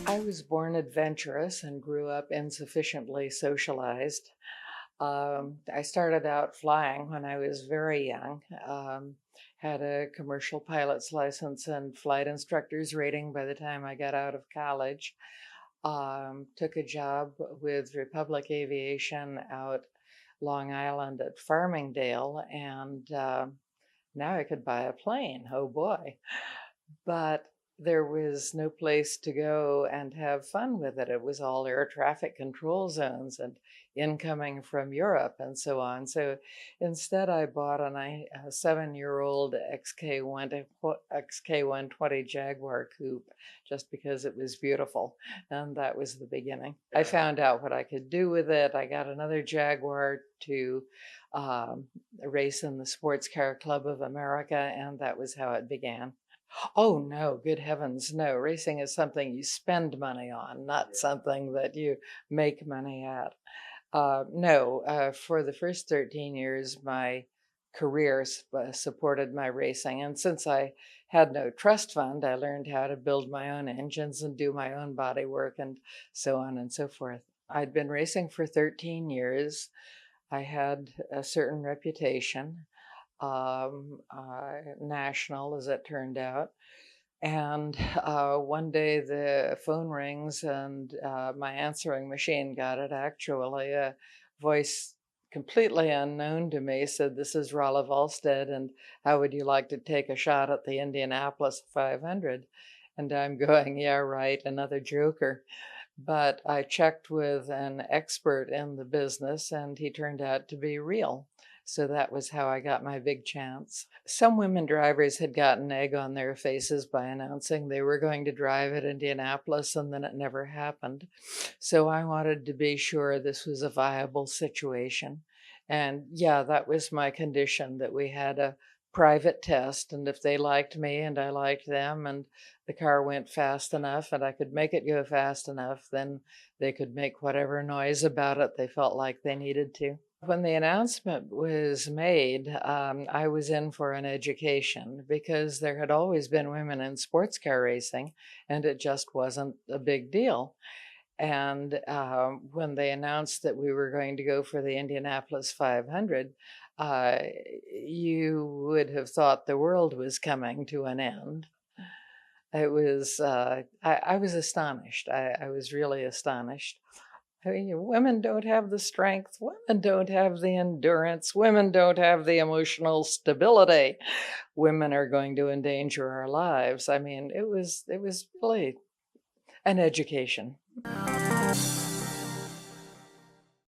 I was born adventurous and grew up insufficiently socialized. I started out flying when I was very young, had a commercial pilot's license and flight instructor's rating by the time I got out of college. Took a job with Republic Aviation out Long Island at Farmingdale, and now I could buy a plane. Oh boy. But there was no place to go and have fun with it. It was all air traffic control zones and incoming from Europe and so on. So instead, I bought a 7-year-old XK120 Jaguar coupe just because it was beautiful. And that was the beginning. I found out what I could do with it. I got another Jaguar to race in the Sports Car Club of America, and that was how it began. Oh, no, good heavens, no. Racing is something you spend money on, not something that you make money at. No, for the first 13 years, my career supported my racing. And since I had no trust fund, I learned how to build my own engines and do my own body work and so on and so forth. I'd been racing for 13 years. I had a certain reputation, national as it turned out. And one day the phone rings and my answering machine got it. Actually, a voice completely unknown to me said, "This is Rolla Volstead, and how would you like to take a shot at the Indianapolis 500?" And I'm going, "Yeah, right, another joker." But I checked with an expert in the business, and he turned out to be real. So that was how I got my big chance. Some women drivers had gotten egg on their faces by announcing they were going to drive at Indianapolis, and then it never happened. So I wanted to be sure this was a viable situation. And yeah, that was my condition, that we had a private test, and if they liked me and I liked them and the car went fast enough and I could make it go fast enough, then they could make whatever noise about it they felt like they needed to. When the announcement was made, I was in for an education because there had always been women in sports car racing and it just wasn't a big deal. And when they announced that we were going to go for the Indianapolis 500, uh, you would have thought the world was coming to an end. It was, I was astonished. I was really astonished. I mean, women don't have the strength, women don't have the endurance, women don't have the emotional stability. Women are going to endanger our lives. I mean, it was really an education.